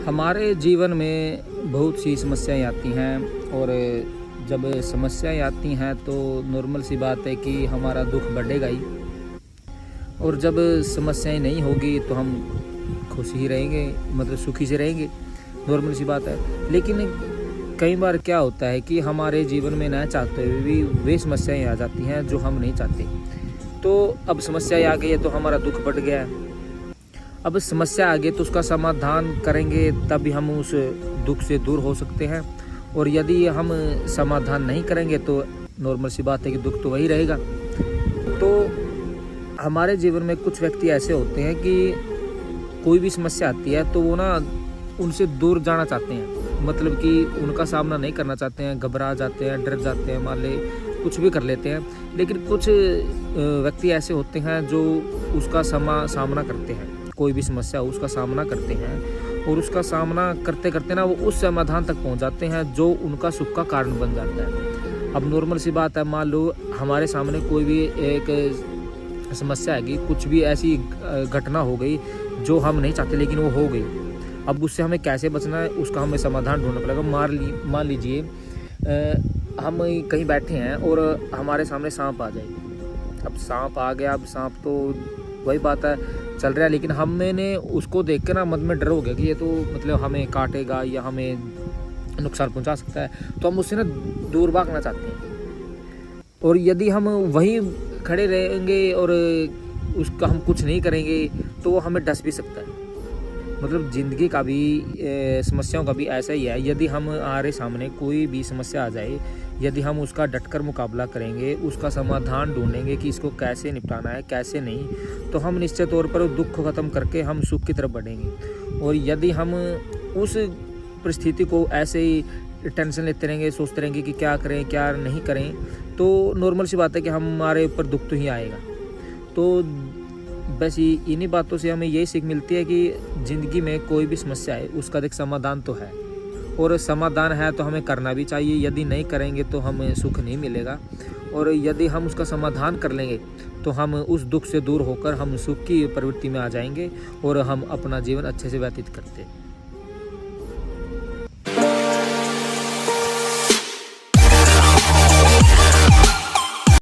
हमारे जीवन में बहुत सी समस्याएं आती हैं और जब समस्याएं आती हैं तो नॉर्मल सी बात है कि हमारा दुख बढ़ेगा ही। और जब समस्याएं नहीं होगी तो हम खुश ही रहेंगे, मतलब सुखी से रहेंगे, नॉर्मल सी बात है। लेकिन कई बार क्या होता है कि हमारे जीवन में ना चाहते हुए भी वे समस्याएं आ जाती हैं जो हम नहीं चाहते। तो अब समस्याएं आ गई है तो हमारा दुख बढ़ गया है। अब समस्या आ गई तो उसका समाधान करेंगे तभी हम उस दुख से दूर हो सकते हैं। और यदि हम समाधान नहीं करेंगे तो नॉर्मल सी बात है कि दुख तो वही रहेगा। तो हमारे जीवन में कुछ व्यक्ति ऐसे होते हैं कि कोई भी समस्या आती है तो वो ना उनसे दूर जाना चाहते हैं, मतलब कि उनका सामना नहीं करना चाहते हैं, घबरा जाते हैं, डर जाते हैं, मान ले कुछ भी कर लेते हैं। लेकिन कुछ व्यक्ति ऐसे होते हैं जो उसका सामना करते हैं, कोई भी समस्या हो उसका सामना करते हैं और उसका सामना करते करते ना वो उस समाधान तक पहुंच जाते हैं जो उनका सुख का कारण बन जाता है। अब नॉर्मल सी बात है, मान लो हमारे सामने कोई भी एक समस्या आएगी, कुछ भी ऐसी घटना हो गई जो हम नहीं चाहते लेकिन वो हो गई। अब उससे हमें कैसे बचना है, उसका हमें समाधान ढूंढना पड़ेगा। मान लीजिए हम कहीं बैठे हैं और हमारे सामने सांप आ जाए। अब सांप आ गया, अब सांप तो वही बात है चल रहा है, लेकिन हमने उसको देख के ना मन में डर हो गया कि ये तो मतलब हमें काटेगा या हमें नुकसान पहुंचा सकता है, तो हम उससे ना दूर भागना चाहते हैं। और यदि हम वहीं खड़े रहेंगे और उसका हम कुछ नहीं करेंगे तो वो हमें डस भी सकता है। मतलब ज़िंदगी का भी समस्याओं का भी ऐसा ही है। यदि हमारे सामने कोई भी समस्या आ जाए, यदि हम उसका डटकर मुकाबला करेंगे, उसका समाधान ढूंढेंगे कि इसको कैसे निपटाना है कैसे नहीं, तो हम निश्चित तौर पर दुख को ख़त्म करके हम सुख की तरफ बढ़ेंगे। और यदि हम उस परिस्थिति को ऐसे ही टेंशन लेते रहेंगे, सोचते रहेंगे कि क्या करें क्या नहीं करें, तो नॉर्मल सी बात है कि हमारे ऊपर दुख तो ही आएगा। तो बस इन्हीं बातों से हमें यही सीख मिलती है कि ज़िंदगी में कोई भी समस्या है उसका एक समाधान तो है, और समाधान है तो हमें करना भी चाहिए। यदि नहीं करेंगे तो हमें सुख नहीं मिलेगा, और यदि हम उसका समाधान कर लेंगे तो हम उस दुख से दूर होकर हम सुख की प्रवृत्ति में आ जाएंगे और हम अपना जीवन अच्छे से व्यतीत करते हैं।